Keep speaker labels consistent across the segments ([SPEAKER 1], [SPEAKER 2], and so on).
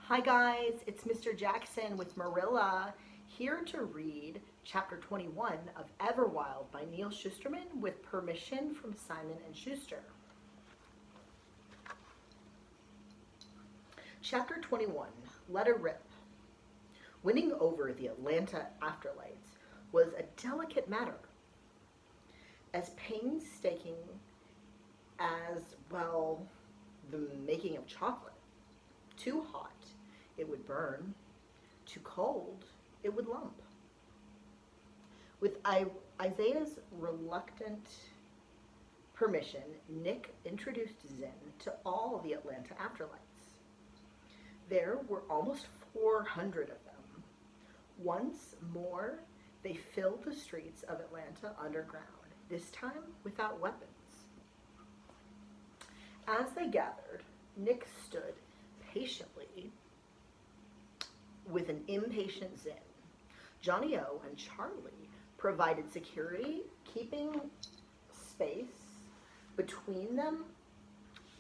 [SPEAKER 1] Hi guys, it's Mr. Jackson with Marilla, here to read chapter 21 of Everwild by Neal Shusterman with permission from Simon and Schuster. Chapter 21, Let Her Rip. Winning over the Atlanta afterlights was a delicate matter. As painstaking as, well, the making of chocolate. Too hot, it would burn. Too cold, it would lump. With Isaiah's reluctant permission, Nick introduced Zen to all the Atlanta afterlights. There were almost 400 of them. Once more, they filled the streets of Atlanta underground, this time without weapons. As they gathered, Nick stood patiently with an impatient Zen. Johnny O and Charlie provided security, keeping space between them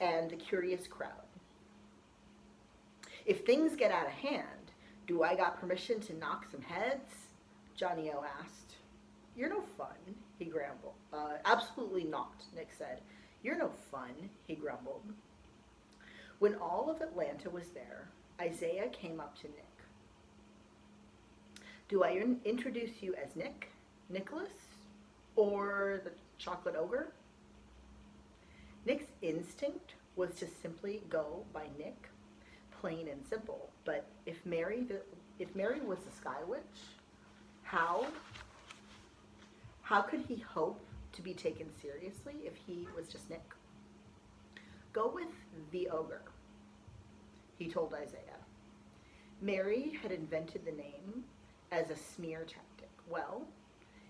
[SPEAKER 1] and the curious crowd. If things get out of hand, do I got permission to knock some heads? Johnny O asked. You're no fun, he grumbled. Absolutely not, Nick said. You're no fun, he grumbled. When all of Atlanta was there, Isaiah came up to Nick. Do I introduce you as Nick, Nicholas, or the chocolate ogre? Nick's instinct was to simply go by Nick, plain and simple. But if Mary was the Sky Witch, how could he hope to be taken seriously if he was just Nick? Go with the ogre, he told Isaiah. Mary had invented the name as a smear tactic. Well,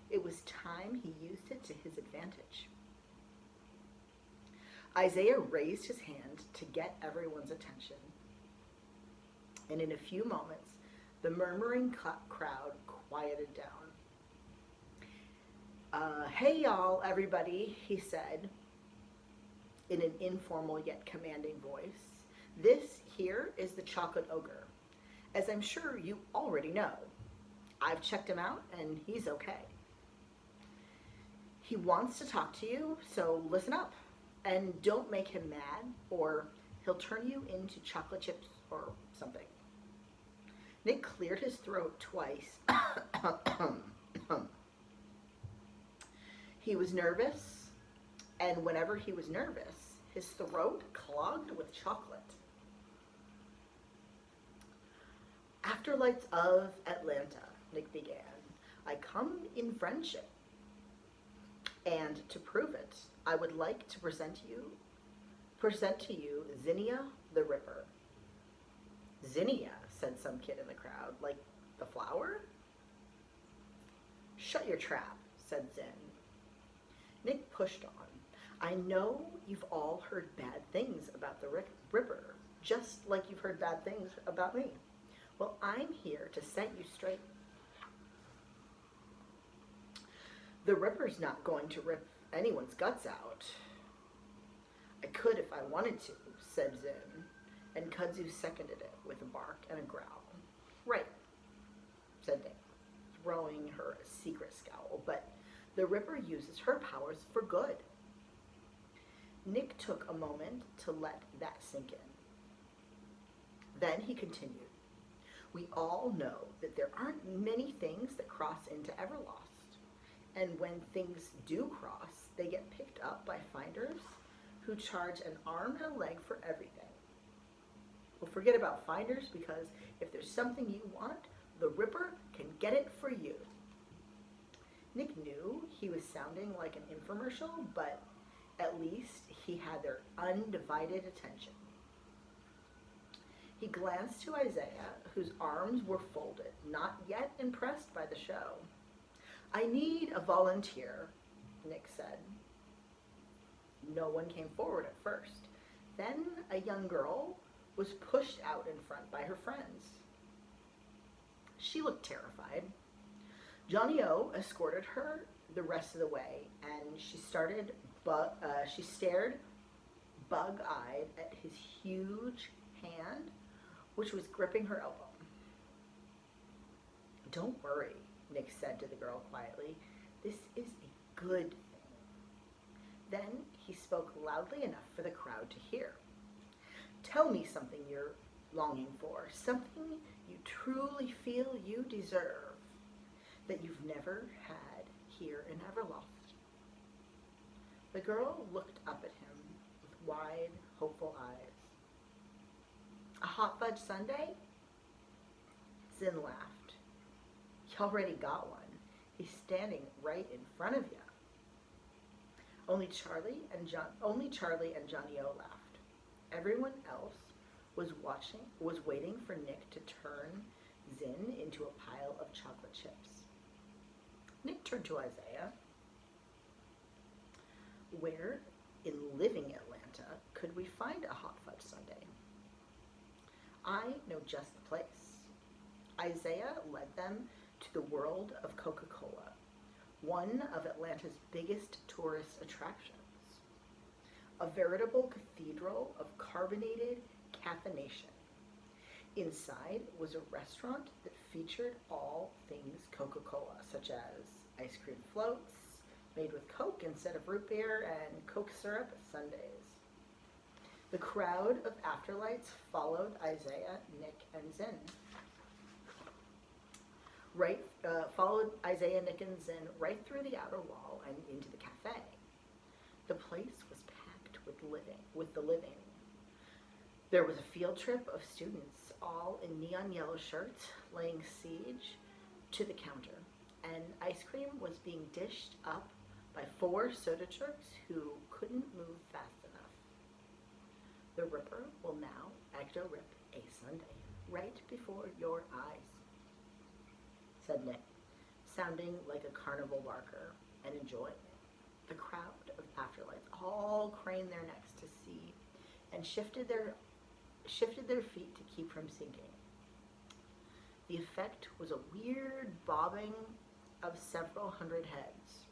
[SPEAKER 1] it was time he used it to his advantage. Isaiah raised his hand to get everyone's attention, and in a few moments, the murmuring crowd quieted down. Hey y'all, everybody, he said in an informal yet commanding voice. This here is the chocolate ogre. As I'm sure you already know, I've checked him out and he's okay. He wants to talk to you, so listen up and don't make him mad or he'll turn you into chocolate chips or something. Nick cleared his throat twice. He was nervous, and whenever he was nervous, his throat clogged with chocolate. Afterlights of Atlanta, Nick began. I come in friendship. And to prove it, I would like to present to you Zinnia the Ripper. Zinnia, said some kid in the crowd, like the flower? Shut your trap, said Zen. Nick pushed on. I know you've all heard bad things about the Ripper, just like you've heard bad things about me. Well, I'm here to set you straight. The Ripper's not going to rip anyone's guts out. I could if I wanted to, said Zen, and Kudzu seconded it with a bark and a growl. Right, said Nick, throwing her a secret scowl, but the Ripper uses her powers for good. Nick took a moment to let that sink in. Then he continued. We all know that there aren't many things that cross into Everlost. And when things do cross, they get picked up by finders who charge an arm and a leg for everything. Well, forget about finders because if there's something you want, the Ripper can get it for you. Nick knew he was sounding like an infomercial, but at least he had their undivided attention. He glanced to Isaiah, whose arms were folded, not yet impressed by the show. I need a volunteer, Nick said. No one came forward at first. Then a young girl was pushed out in front by her friends. She looked terrified. Johnny O escorted her the rest of the way, and she stared bug-eyed at his huge hand which was gripping her elbow. "Don't worry," Nick said to the girl quietly. "This is a good thing." Then he spoke loudly enough for the crowd to hear. "Tell me something you're longing for, something you truly feel you deserve, that you've never had here in Everlost." The girl looked up at him with wide, hopeful eyes. "A hot fudge sundae?" Zin laughed. "You already got one. He's standing right in front of you." Only Charlie and Johnny O laughed. Everyone else was waiting for Nick to turn Zin into a pile of chocolate chips. Nick turned to Isaiah. "Where in living Atlanta could we find a hot fudge sundae?" "I know just the place." Isaiah led them to the world of Coca-Cola, one of Atlanta's biggest tourist attractions. A veritable cathedral of carbonated caffeination. Inside was a restaurant that featured all things Coca-Cola, such as ice cream floats made with Coke instead of root beer and Coke syrup sundaes. The crowd of afterlights followed Isaiah, Nick, and Zin. Followed Isaiah, Nick, and Zin right through the outer wall and into the cafe. The place was packed with the living. There was a field trip of students, all in neon yellow shirts, laying siege to the counter, and ice cream was being dished up by 4 soda jerks who couldn't move fast enough. "The Ripper will now ecto-rip a sundae right before your eyes," said Nick, sounding like a carnival barker and enjoying it. The crowd of afterlights all craned their necks to see and shifted their feet to keep from sinking. The effect was a weird bobbing of several hundred heads.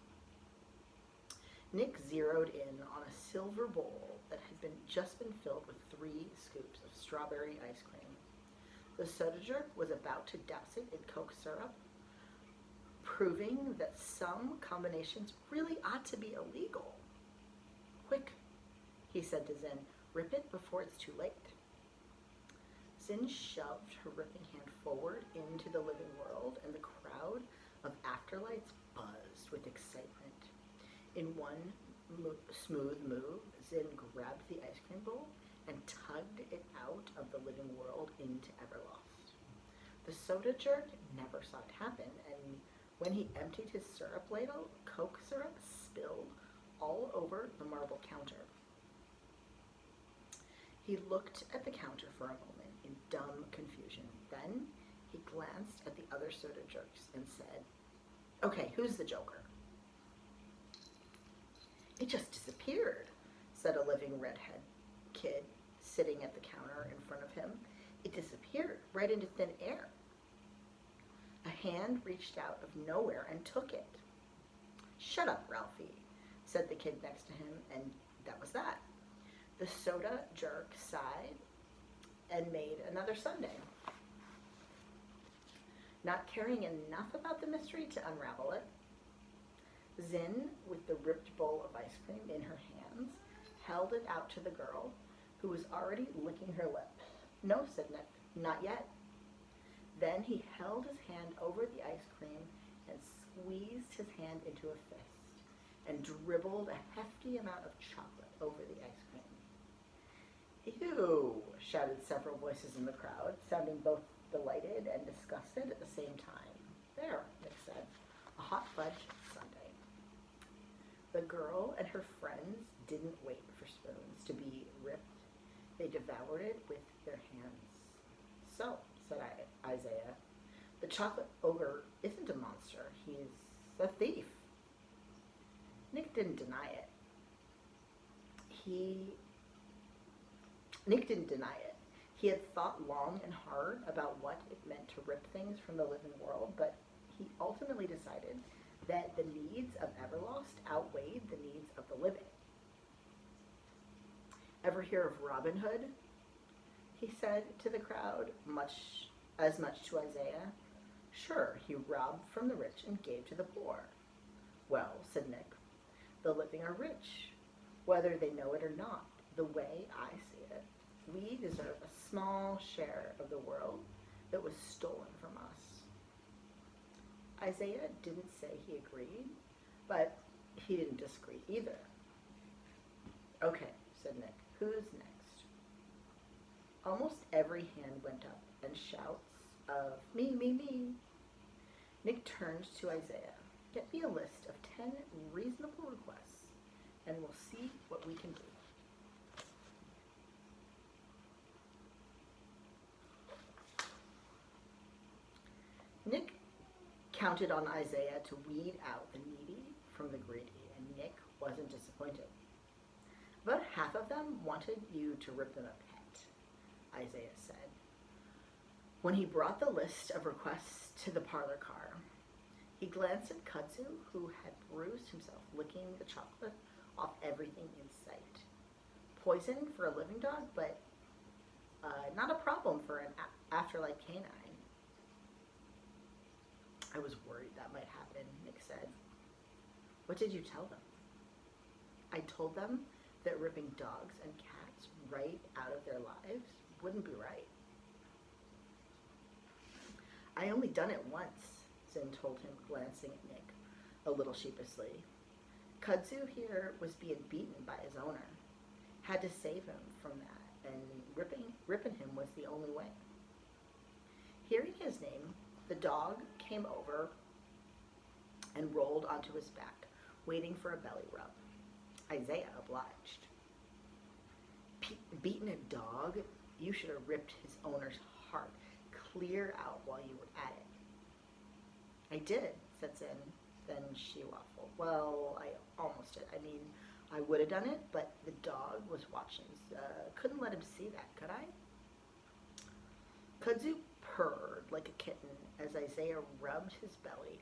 [SPEAKER 1] Nick zeroed in on a silver bowl that had just been filled with 3 scoops of strawberry ice cream. The soda jerk was about to douse it in Coke syrup, proving that some combinations really ought to be illegal. "Quick," he said to Zin, "rip it before it's too late." Zin shoved her ripping hand forward into the living world, and the crowd of afterlights buzzed with excitement. In one smooth move, Zin grabbed the ice cream bowl and tugged it out of the living world into Everlost. The soda jerk never saw it happen, and when he emptied his syrup ladle, Coke syrup spilled all over the marble counter. He looked at the counter for a moment in dumb confusion. Then he glanced at the other soda jerks and said, "Okay, who's the Joker?" "It just disappeared," said a living redhead kid sitting at the counter in front of him. "It disappeared right into thin air." A hand reached out of nowhere and took it. "Shut up, Ralphie," said the kid next to him, and that was that. The soda jerk sighed and made another sundae. Not caring enough about the mystery to unravel it, Zin, with the ripped bowl of ice cream in her hands, held it out to the girl, who was already licking her lips. "No," said Nick, "not yet." Then he held his hand over the ice cream and squeezed his hand into a fist and dribbled a hefty amount of chocolate over the ice cream. "Ew," shouted several voices in the crowd, sounding both delighted and disgusted at the same time. "There," Nick said, "a hot fudge sundae." The girl and her friends didn't wait for spoons to be ripped. They devoured it with their hands. "So," said Isaiah, "the chocolate ogre isn't a monster. He's a thief." Nick didn't deny it. He had thought long and hard about what it meant to rip things from the living world, but he ultimately decided that the needs of Everlost outweighed the needs of the living. Ever hear of Robin Hood? he said to the crowd, as much to Isaiah. Sure, he robbed from the rich and gave to the poor. Well, said Nick, the living are rich, whether they know it or not. The way I see it, we deserve a small share of the world that was stolen from us. Isaiah didn't say he agreed, but he didn't disagree either. Okay, said Nick, who's next? Almost every hand went up, and shouts of me, me, me. Nick turned to Isaiah. Get me a list of 10 reasonable requests, and we'll see what we can do. Nick counted on Isaiah to weed out the needy from the greedy, and Nick wasn't disappointed. About half of them wanted you to rip them a pet, Isaiah said. When he brought the list of requests to the parlor car, he glanced at Kudzu, who had bruised himself licking the chocolate off everything in sight. Poison for a living dog, but not a problem for an afterlife canine. I was worried that might happen, Nick said. What did you tell them? I told them that ripping dogs and cats right out of their lives wouldn't be right. I only done it once, Zin told him, glancing at Nick a little sheepishly. Kudzu here was being beaten by his owner. Had to save him from that, and ripping him was the only way. Hearing his name, the dog came over and rolled onto his back, waiting for a belly rub. Isaiah obliged. Beaten a dog? You should have ripped his owner's heart clear out while you were at it. I did, said Zin. Then she waffled. Well, I almost did. I mean, I would have done it, but the dog was watching. Couldn't let him see that, could I? Kudzu purred like a kitten as Isaiah rubbed his belly.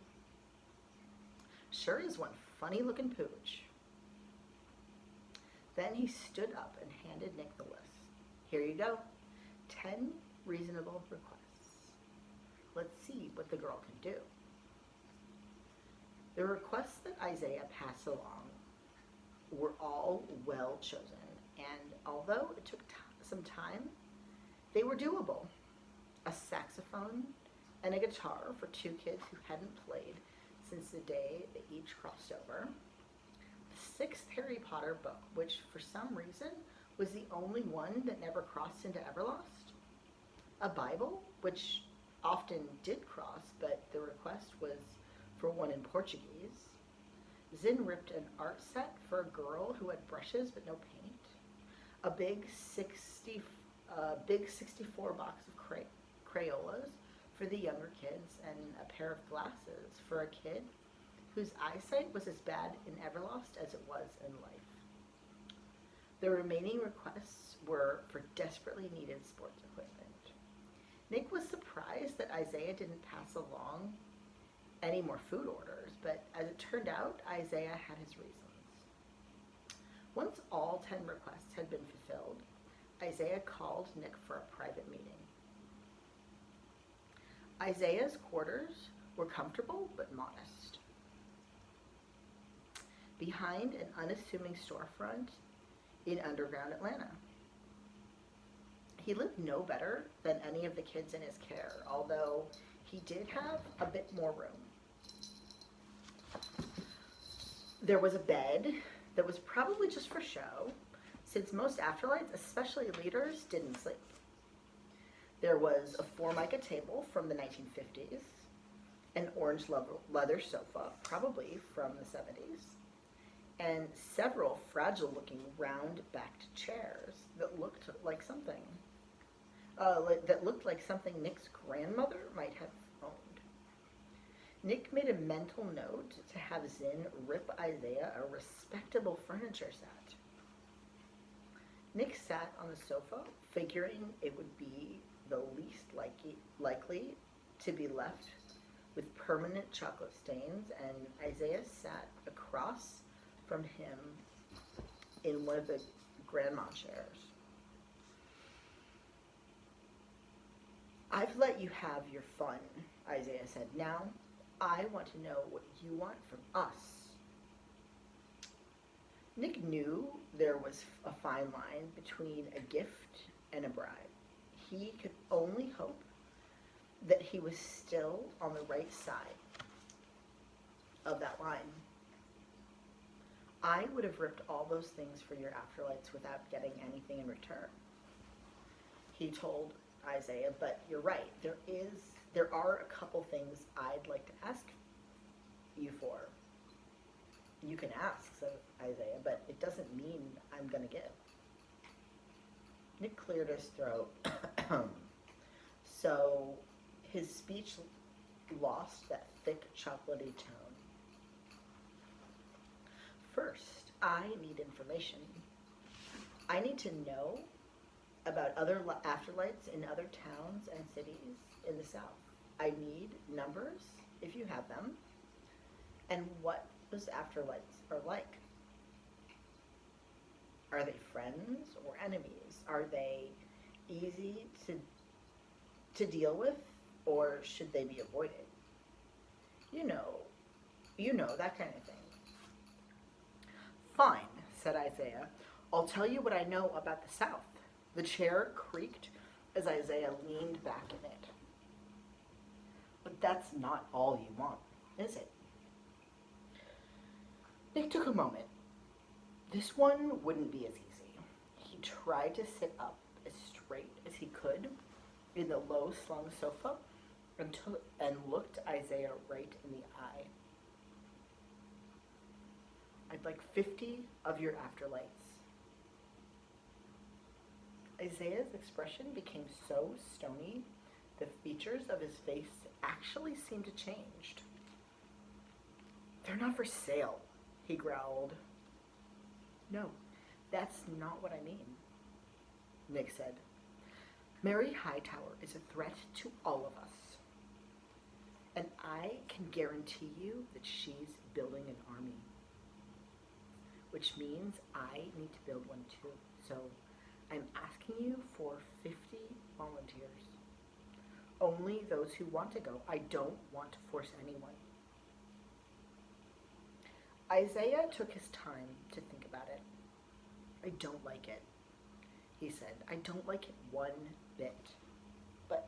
[SPEAKER 1] Sure is one funny-looking pooch. Then he stood up and handed Nick the list. Here you go. 10 reasonable requests. Let's see what the girl can do. The requests that Isaiah passed along were all well chosen, and although it took some time, they were doable. A saxophone and a guitar for 2 kids who hadn't played since the day they each crossed over. The 6th Harry Potter book, which for some reason was the only one that never crossed into Everlost. A Bible, which often did cross, but the request was for one in Portuguese. Zin ripped an art set for a girl who had brushes but no paint. A big 64 box of Crayolas for the younger kids, and a pair of glasses for a kid whose eyesight was as bad in Everlost as it was in life. The remaining requests were for desperately needed sports equipment. Nick was surprised that Isaiah didn't pass along any more food orders, but as it turned out, Isaiah had his reasons. Once all 10 requests had been fulfilled, Isaiah called Nick for a private meeting. Isaiah's quarters were comfortable but modest. Behind an unassuming storefront in underground Atlanta. He lived no better than any of the kids in his care, although he did have a bit more room. There was a bed that was probably just for show, since most afterlights, especially leaders, didn't sleep. There was a Formica table from the 1950s, an orange leather sofa, probably from the 70s, and several fragile-looking round-backed chairs that looked like something Nick's grandmother might have owned. Nick made a mental note to have Zin rip Isaiah a respectable furniture set. Nick sat on the sofa, figuring it would be the least likely to be left with permanent chocolate stains, and Isaiah sat across from him in one of the grandma chairs. I've let you have your fun, Isaiah said. Now, I want to know what you want from us. Nick knew there was a fine line between a gift and a bribe. He could only hope that he was still on the right side of that line. I would have ripped all those things for your afterlights without getting anything in return, he told Isaiah, but you're right. There are a couple things I'd like to ask you for. You can ask, said Isaiah, but it doesn't mean I'm going to give. Nick cleared his throat, so his speech lost that thick, chocolatey tone. First, I need information. I need to know about other afterlights in other towns and cities in the South. I need numbers, if you have them, and what those afterlights are like. Are they friends or enemies? Are they easy to deal with, or should they be avoided? You know, that kind of thing. Fine, said Isaiah. I'll tell you what I know about the South. The chair creaked as Isaiah leaned back in it. But that's not all you want, is it? Nick took a moment. This one wouldn't be as easy. He tried to sit up as straight as he could in the low-slung sofa and looked Isaiah right in the eye. I'd like 50 of your afterlights. Isaiah's expression became so stony, the features of his face actually seemed to change. They're not for sale, he growled. No, that's not what I mean, Nick said. Mary Hightower is a threat to all of us. And I can guarantee you that she's building an army. Which means I need to build one too. So I'm asking you for 50 volunteers. Only those who want to go. I don't want to force anyone. Isaiah took his time to think about it. I don't like it, he said. I don't like it one bit. But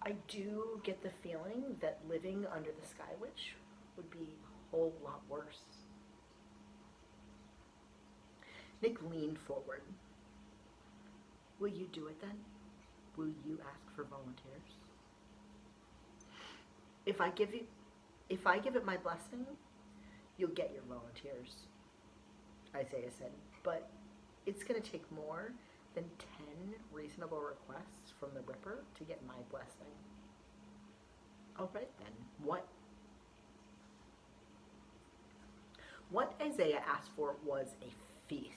[SPEAKER 1] I do get the feeling that living under the Sky Witch would be a whole lot worse. Nick leaned forward. Will you do it then? Will you ask for volunteers? If I give it my blessing, you'll get your volunteers, Isaiah said. But it's going to take more than 10 reasonable requests from the Ripper to get my blessing. All right then, what? What Isaiah asked for was a feast.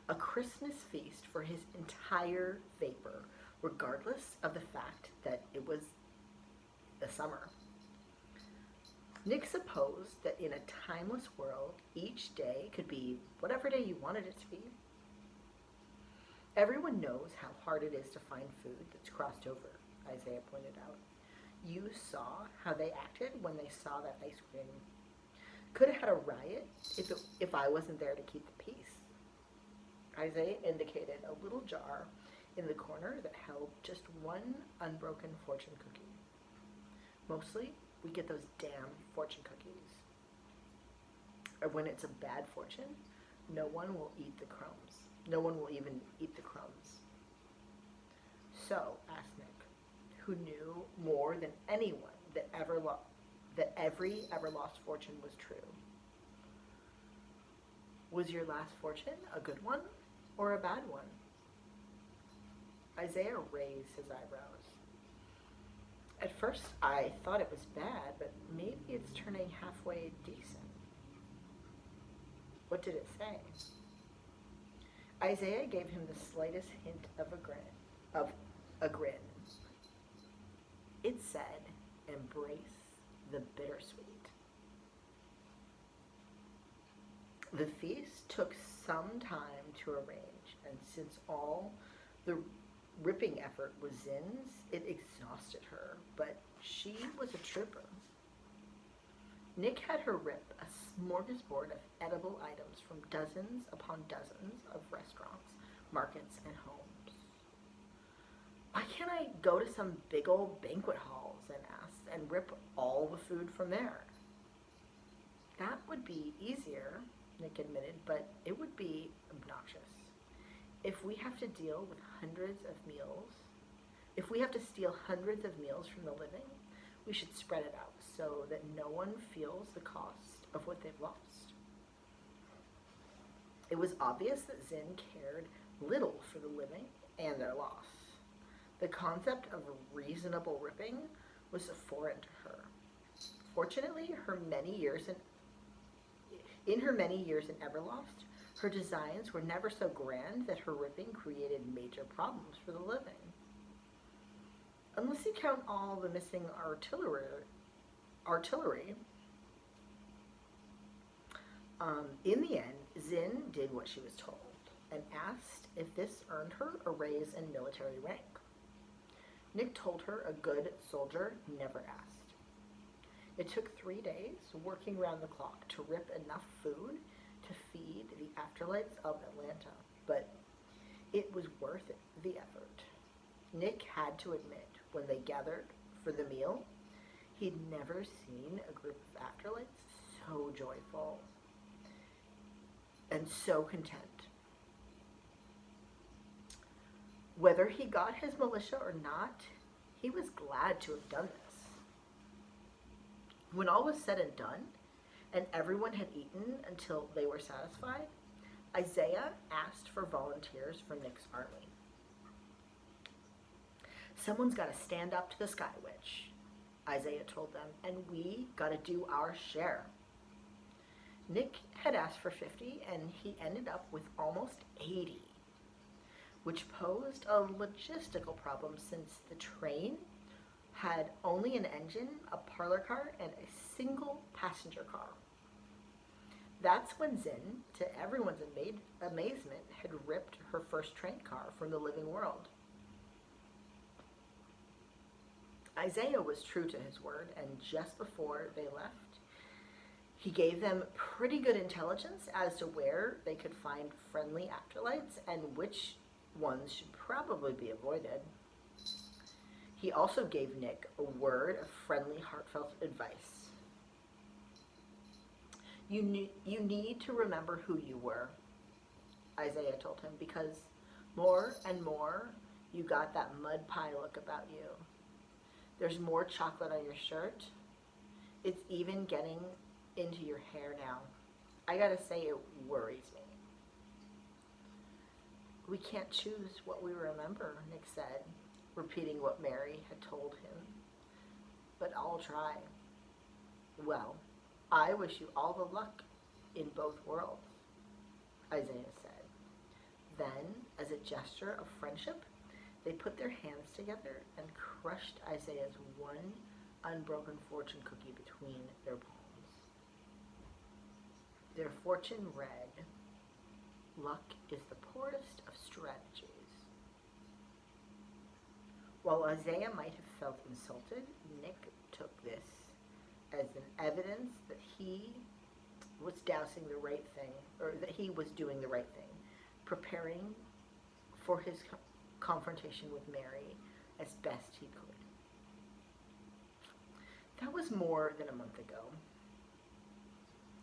[SPEAKER 1] A Christmas feast for his entire vapor, regardless of the fact that it was the summer. Nick supposed that in a timeless world, each day could be whatever day you wanted it to be. Everyone knows how hard it is to find food that's crossed over, Isaiah pointed out. You saw how they acted when they saw that ice cream. Could have had a riot if I wasn't there to keep the peace. Isaiah indicated a little jar in the corner that held just one unbroken fortune cookie. Mostly, we get those damn fortune cookies. Or when it's a bad fortune, no one will eat the crumbs. No one will even eat the crumbs. So, asked Nick, who knew more than anyone that every ever lost fortune was true. Was your last fortune a good one or a bad one? Isaiah raised his eyebrows. At first, I thought it was bad, but maybe it's turning halfway decent. What did it say? Isaiah gave him the slightest hint of a grin. It said, embrace the bittersweet. The feast took some time to arrange, and since all the ripping effort was Zin's. It exhausted her, but she was a trooper. Nick had her rip a smorgasbord of edible items from dozens upon dozens of restaurants, markets, and homes. Why can't I go to some big old banquet hall, Zin asked, and rip all the food from there? That would be easier, Nick admitted, but it would be obnoxious. If we have to deal with if we have to steal hundreds of meals from the living, we should spread it out so that no one feels the cost of what they've lost. It was obvious that Zin cared little for the living and their loss. The concept of reasonable ripping was foreign to her. Fortunately, in her many years in Everlost, her designs were never so grand that her ripping created major problems for the living. Unless you count all the missing artillery, in the end, Zin did what she was told and asked if this earned her a raise in military rank. Nick told her a good soldier never asked. It took 3 days, working round the clock, to rip enough food to feed the afterlights of Atlanta, but it was worth the effort. Nick had to admit, when they gathered for the meal, he'd never seen a group of afterlights so joyful and so content. Whether he got his militia or not, he was glad to have done this. When all was said and done, and everyone had eaten until they were satisfied, Isaiah asked for volunteers for Nick's army. Someone's got to stand up to the Sky Witch, Isaiah told them, and we got to do our share. Nick had asked for 50, and he ended up with almost 80, which posed a logistical problem since the train had only an engine, a parlor car, and a single passenger car. That's when Zin, to everyone's amazement, had ripped her first train car from the living world. Isaiah was true to his word, and just before they left, he gave them pretty good intelligence as to where they could find friendly afterlights and which ones should probably be avoided. He also gave Nick a word of friendly, heartfelt advice. You need to remember who you were, Isaiah told him, because more and more you got that mud pie look about you. There's more chocolate on your shirt. It's even getting into your hair now. I gotta say, it worries me. We can't choose what we remember, Nick said, repeating what Mary had told him. But I'll try. Well, I wish you all the luck in both worlds, Isaiah said. Then, as a gesture of friendship, they put their hands together and crushed Isaiah's one unbroken fortune cookie between their palms. Their fortune read, "Luck is the poorest of strategies." While Isaiah might have felt insulted, Nick took this as an evidence that he was dousing the right thing, or that he was doing the right thing, preparing for his confrontation with Mary as best he could. That was more than a month ago.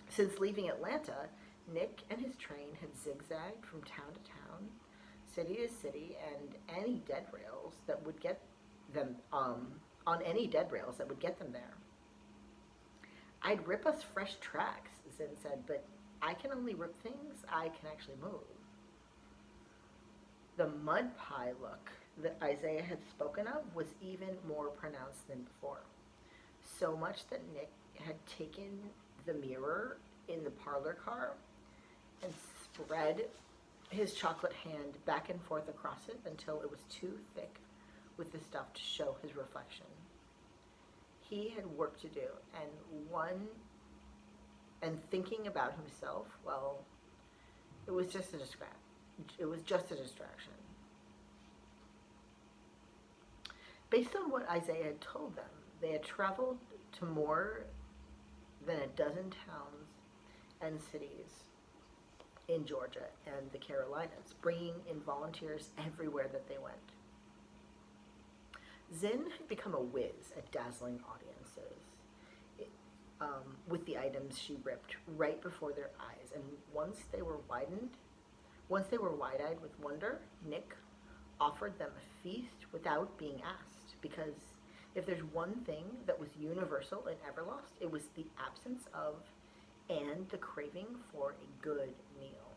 [SPEAKER 1] Since leaving Atlanta, Nick and his train had zigzagged from town to town, city to city, and any dead rails that would get them on any dead rails that would get them there. "I'd rip us fresh tracks," Zin said, "but I can only rip things I can actually move." The mud pie look that Isaiah had spoken of was even more pronounced than before. So much that Nick had taken the mirror in the parlor car and spread his chocolate hand back and forth across it until it was too thick with the stuff to show his reflection. He had work to do, and thinking about himself, well, it was just a distraction. Based on what Isaiah had told them, they had traveled to more than a dozen towns and cities in Georgia and the Carolinas, bringing in volunteers everywhere that they went. Zinn had become a whiz at dazzling audiences with the items she ripped right before their eyes, and once they were wide-eyed with wonder, Nick offered them a feast without being asked, because if there's one thing that was universal in Everlost, it was the absence of and the craving for a good meal.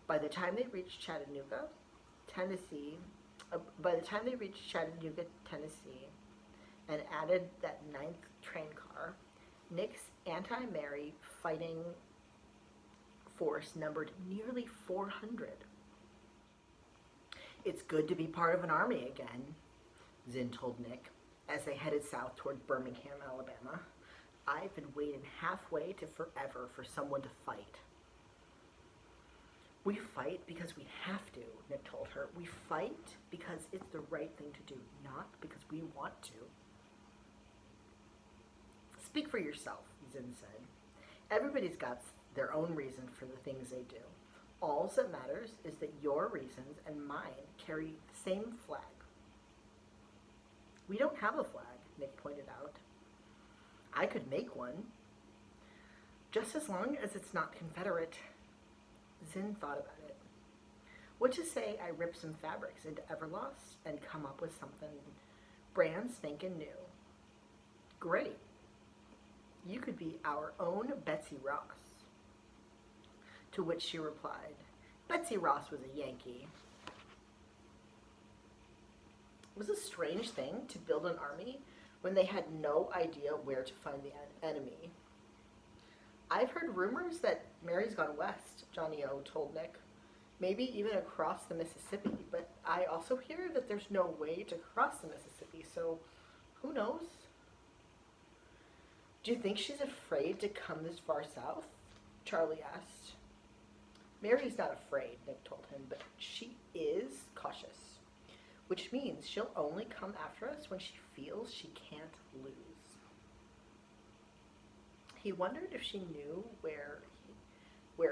[SPEAKER 1] By the time they reached Chattanooga, Tennessee, and added that 9th train car, Nick's anti-Mary fighting force numbered nearly 400. "It's good to be part of an army again," Zinn told Nick as they headed south toward Birmingham, Alabama. "I've been waiting halfway to forever for someone to fight." "We fight because we have to," Nick told her. "We fight because it's the right thing to do, not because we want to." "Speak for yourself," Zinn said. "Everybody's got their own reason for the things they do. All that matters is that your reasons and mine carry the same flag." "We don't have a flag," Nick pointed out. "I could make one, just as long as it's not Confederate." Zinn thought about it. "What you say I rip some fabrics into Everlost and come up with something brand spanking new?" "Great. You could be our own Betsy Ross." To which she replied, "Betsy Ross was a Yankee." It was a strange thing to build an army when they had no idea where to find the enemy. "I've heard rumors that Mary's gone west," Johnny O told Nick. "Maybe even across the Mississippi, but I also hear that there's no way to cross the Mississippi, so who knows?" "Do you think she's afraid to come this far south?" Charlie asked. "Mary's not afraid," Nick told him, "but she is cautious, which means she'll only come after us when she feels she can't lose." He wondered if she knew where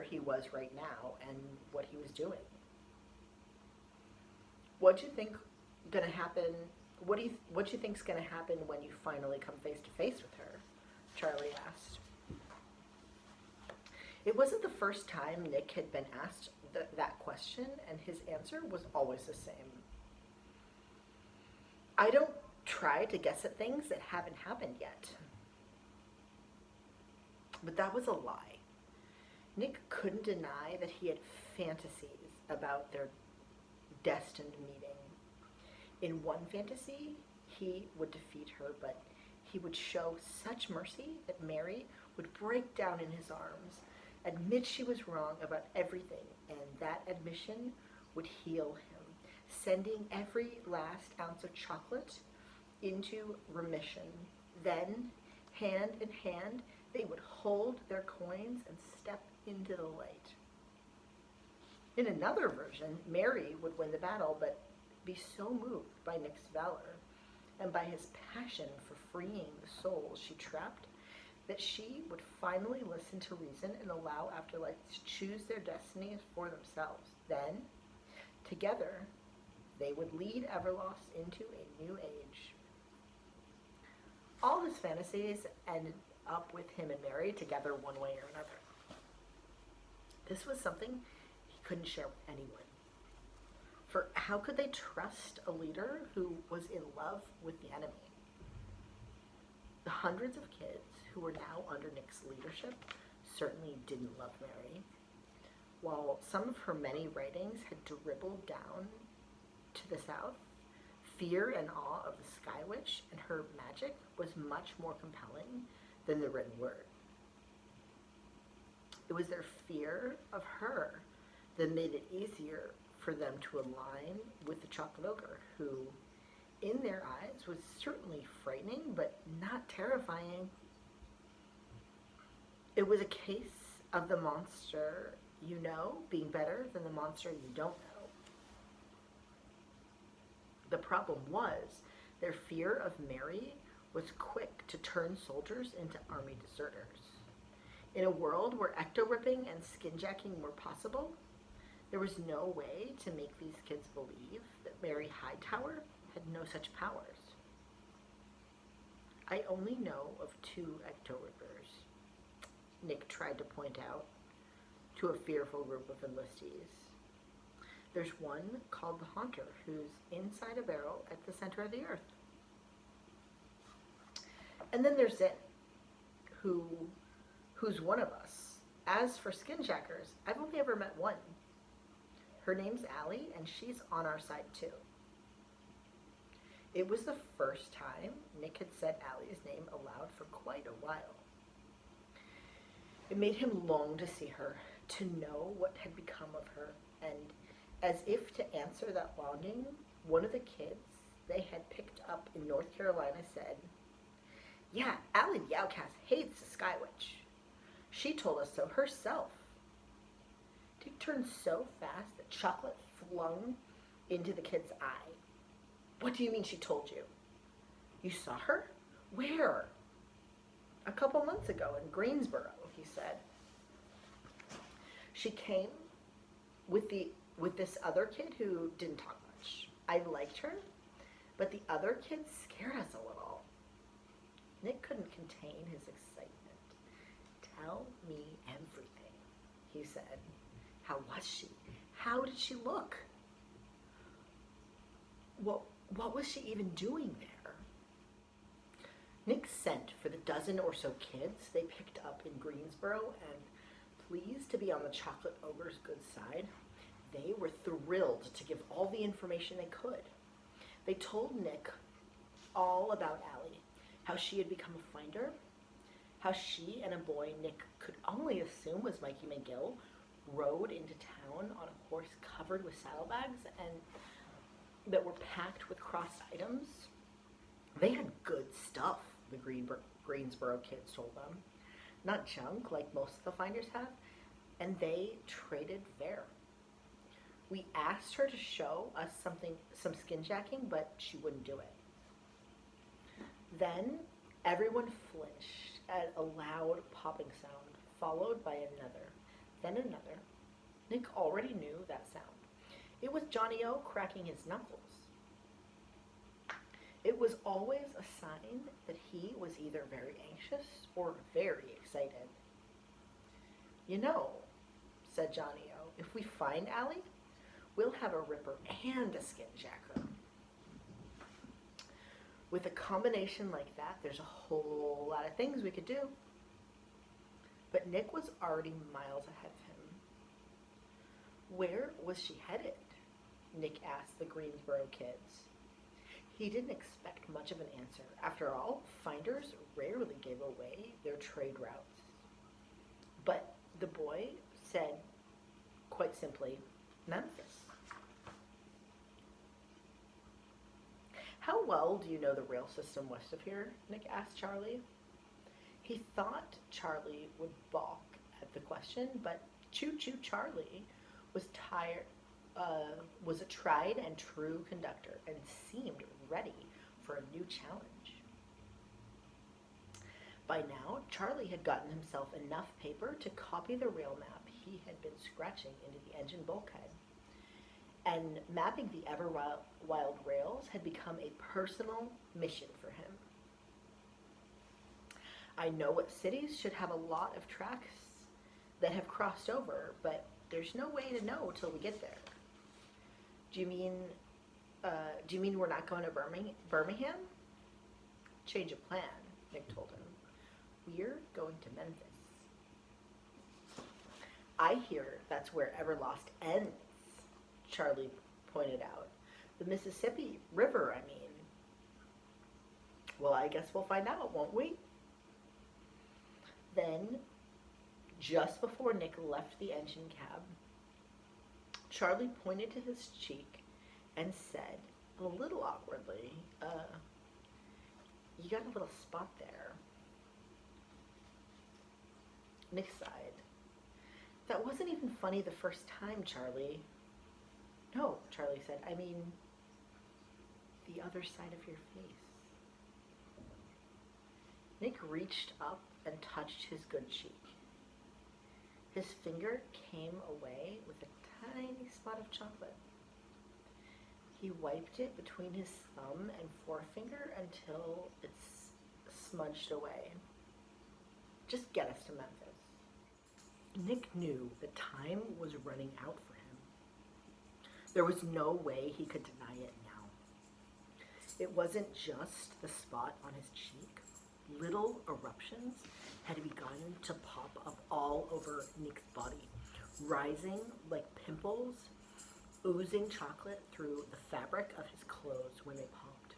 [SPEAKER 1] he was right now and what he was doing. What do you think gonna happen? What do you think's gonna happen when you finally come face to face with her?" Charlie asked. It wasn't the first time Nick had been asked that question, and his answer was always the same. "I don't try to guess at things that haven't happened yet." But that was a lie. Nick couldn't deny that he had fantasies about their destined meeting. In one fantasy, he would defeat her, but he would show such mercy that Mary would break down in his arms, admit she was wrong about everything, and that admission would heal him, sending every last ounce of chocolate into remission. Then, hand in hand, they would hold their coins and step into the light. In another version, Mary would win the battle, but be so moved by Nick's valor and by his passion for freeing the souls she trapped that she would finally listen to reason and allow afterlife to choose their destinies for themselves. Then, together, they would lead Everlost into a new age. All his fantasies ended up with him and Mary together one way or another. This was something he couldn't share with anyone. For how could they trust a leader who was in love with the enemy? The hundreds of kids who were now under Nick's leadership certainly didn't love Mary. While some of her many writings had dribbled down to the south, fear and awe of the Sky Witch and her magic was much more compelling than the written word. It was their fear of her that made it easier for them to align with the chocolate ogre, who, in their eyes, was certainly frightening, but not terrifying. It was a case of the monster you know being better than the monster you don't know. The problem was their fear of Mary was quick to turn soldiers into army deserters. In a world where ecto-ripping and skinjacking were possible, there was no way to make these kids believe that Mary Hightower had no such powers. I only know of 2 ecto-rippers, Nick tried to point out to a fearful group of enlistees. There's one called the Haunter, who's inside a barrel at the center of the earth. And then there's Zin, who's one of us. As for skinjackers, I've only ever met one. Her name's Allie, and she's on our side too. It was the first time Nick had said Allie's name aloud for quite a while. It made him long to see her, to know what had become of her, and as if to answer that longing, one of the kids they had picked up in North Carolina said, "Yeah, Allie the Outcast hates the Sky Witch. She told us so herself." Dick turned so fast that chocolate flung into the kid's eye. "What do you mean she told you? You saw her? Where?" "A couple months ago in Greensboro," he said. "She came with this other kid who didn't talk much. I liked her, but the other kid scared us a little." Nick couldn't contain his excitement. "Tell me everything," he said. "How was she? How did she look? What was she even doing there?" Nick sent for the dozen or so kids they picked up in Greensboro, and pleased to be on the chocolate ogre's good side, they were thrilled to give all the information they could. They told Nick all about Allie, how she had become a finder, how she and a boy Nick could only assume was Mikey McGill rode into town on a horse covered with saddlebags and that were packed with crossed items. They had good stuff, the Greensboro kids told them. Not junk like most of the finders have, and they traded fair. We asked her to show us some skinjacking, but she wouldn't do it. Then everyone flinched at a loud popping sound, followed by another, then another. Nick already knew that sound. It was Johnny O cracking his knuckles. It was always a sign that he was either very anxious or very excited. "You know," said Johnny O, "if we find Allie, we'll have a ripper and a skinjacker. With a combination like that, there's a whole lot of things we could do." But Nick was already miles ahead of him. Where was she headed? Nick asked the Greensboro kids. He didn't expect much of an answer. After all, finders rarely gave away their trade routes. But the boy said, quite simply, "Memphis." "How well do you know the rail system west of here?" Nick asked Charlie. He thought Charlie would balk at the question, but Choo Choo Charlie was a tried and true conductor and seemed ready for a new challenge. By now, Charlie had gotten himself enough paper to copy the rail map he had been scratching into the engine bulkhead. And mapping the Everwild rails had become a personal mission for him. "I know what cities should have a lot of tracks that have crossed over, but there's no way to know till we get there." Do you mean we're not going to Birmingham?" "Change of plan," Nick told him. "We're going to Memphis." "I hear that's where Everlost ends," Charlie pointed out. "The Mississippi River, I mean." "Well, I guess we'll find out, won't we?" Then, just before Nick left the engine cab, Charlie pointed to his cheek and said, a little awkwardly, "You got a little spot there." Nick sighed. "That wasn't even funny the first time, Charlie." "No," Charlie said. "I mean, the other side of your face. Nick reached up and touched his good cheek. His finger came away with a tiny spot of chocolate. He wiped it between his thumb and forefinger until it smudged away. Just get us to Memphis. Nick knew that time was running out for him. There was no way he could deny it now. It wasn't just the spot on his cheek. Little eruptions had begun to pop up all over Nick's body, rising like pimples, oozing chocolate through the fabric of his clothes when they popped.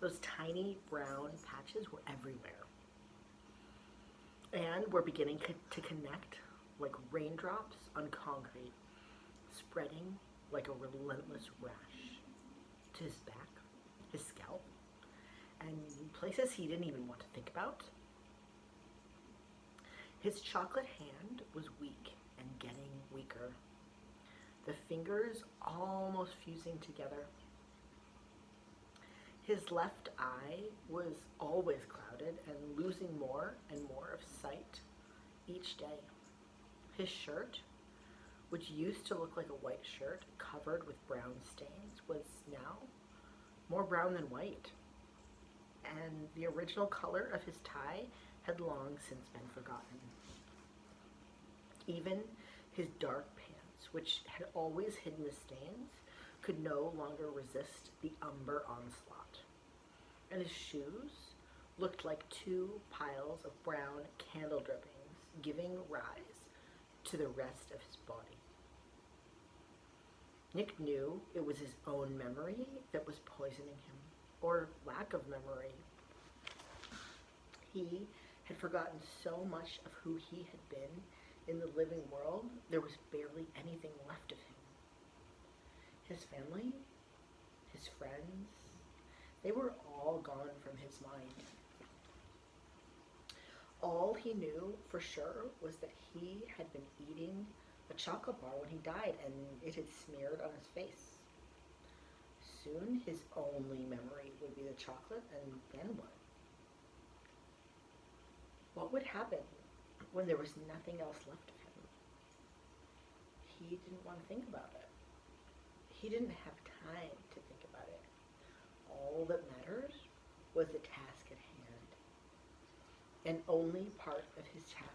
[SPEAKER 1] Those tiny brown patches were everywhere and were beginning to connect like raindrops on concrete, spreading like a relentless rash to his back, his scalp, and places he didn't even want to think about. His chocolate hand was weak and getting weaker, the fingers almost fusing together. His left eye was always clouded and losing more and more of sight each day. His shirt, which used to look like a white shirt covered with brown stains, was now more brown than white. And the original color of his tie had long since been forgotten. Even his dark pants, which had always hidden the stains, could no longer resist the umber onslaught. And his shoes looked like two piles of brown candle drippings, giving rise to the rest of his body. Nick knew it was his own memory that was poisoning him, or lack of memory. He had forgotten so much of who he had been in the living world, there was barely anything left of him. His family, his friends, they were all gone from his mind. All he knew for sure was that he had been eating a chocolate bar when he died, and it had smeared on his face. Soon his only memory would be the chocolate, and then what? What would happen when there was nothing else left of him? He didn't want to think about it. He didn't have time to think about it. All that mattered was the task at hand. And only part of his task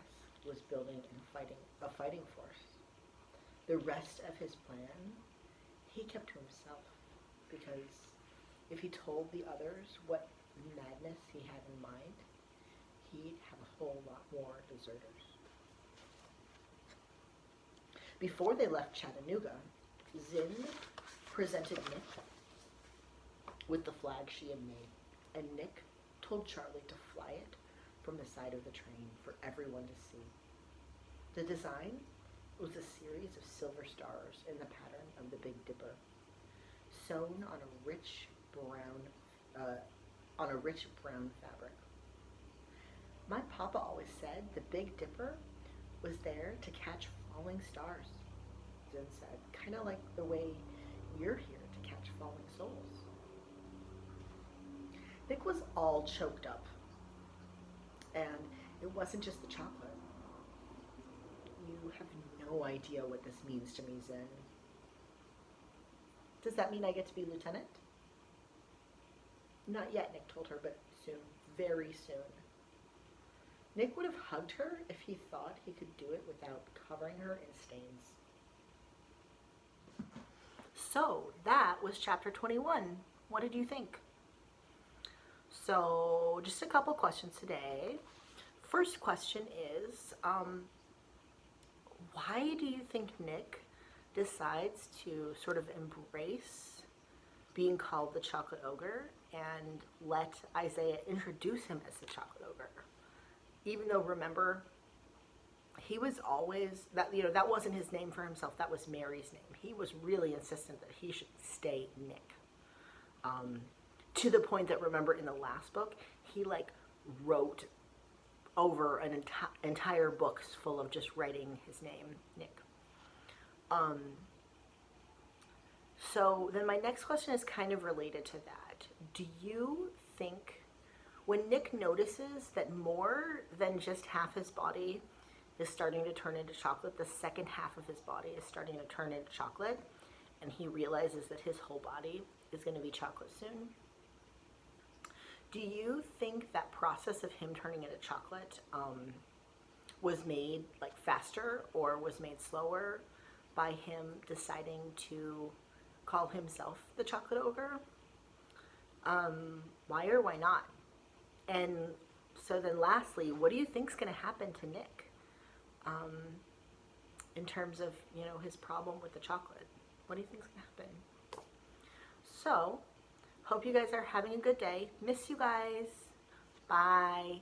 [SPEAKER 1] was building and fighting a fighting force. The rest of his plan, he kept to himself, because if he told the others what madness he had in mind, he'd have a whole lot more deserters. Before they left Chattanooga, Zinn presented Nick with the flag she had made, and Nick told Charlie to fly it from the side of the train for everyone to see. The design was a series of silver stars in the pattern of the Big Dipper, sewn on a rich brown fabric. My papa always said the Big Dipper was there to catch falling stars, Zinn said, kind of like the way you're here to catch falling souls. Nick was all choked up, and it wasn't just the chocolate. You have no idea what this means to me, Zinn. Does that mean I get to be lieutenant? Not yet, Nick told her, but soon, very soon. Nick would have hugged her if he thought he could do it without covering her in stains. So, that was chapter 21. What did you think? So, just a couple questions today. First question is, why do you think Nick decides to sort of embrace being called the Chocolate Ogre and let Isaiah introduce him as the Chocolate Ogre? Even though, remember, he was always, that wasn't his name for himself, that was Mary's name. He was really insistent that he should stay Nick. To the point that, remember, in the last book, he wrote over an entire books full of just writing his name, Nick. So then my next question is kind of related to that. Do you think when Nick notices that more than just half his body is starting to turn into chocolate, the second half of his body is starting to turn into chocolate, and he realizes that his whole body is going to be chocolate soon, do you think that process of him turning into chocolate was made like faster or was made slower by him deciding to call himself the chocolate ogre? Why or why not? And so then lastly, what do you think's going to happen to Nick in terms of, his problem with the chocolate? What do you think's going to happen? So, hope you guys are having a good day. Miss you guys. Bye.